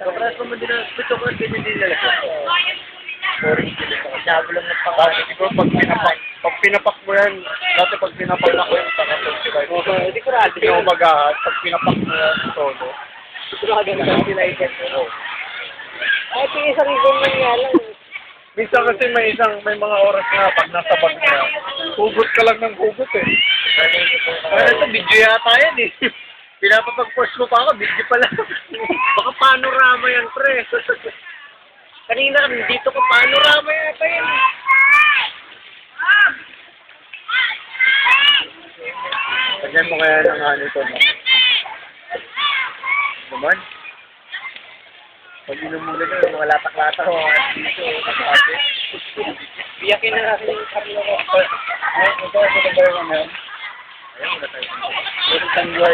Chocolate mo din ang chocolate din din nila. Sabi lang ng Dati siguro pag pinapak mo yan, dati pag pinapak ako yung saka 25. hindi ko rado. Hindi ako mag-ahat, pag pinapak mo yan solo. Nakaganda sila ikat. Ay, tingin sa ribbon man nga lang. Minsan kasi may mga oras na pag nasa bag na, hugot ka lang ng hugot eh. Ano ito, video yata yan eh. Pinapapag-post mo pa ako, video pala. Baka panorama yan, pre. Kanina, dito ko panorama yata yan. Ganyan mo kaya ng ano ito, no? Naman? Pag inom mo ganyan, mga latak-latak ko. Dito, kasi. Biyakin na natin yung kapila ko. Ito ba yung ano yan? Ayun, wala tayo.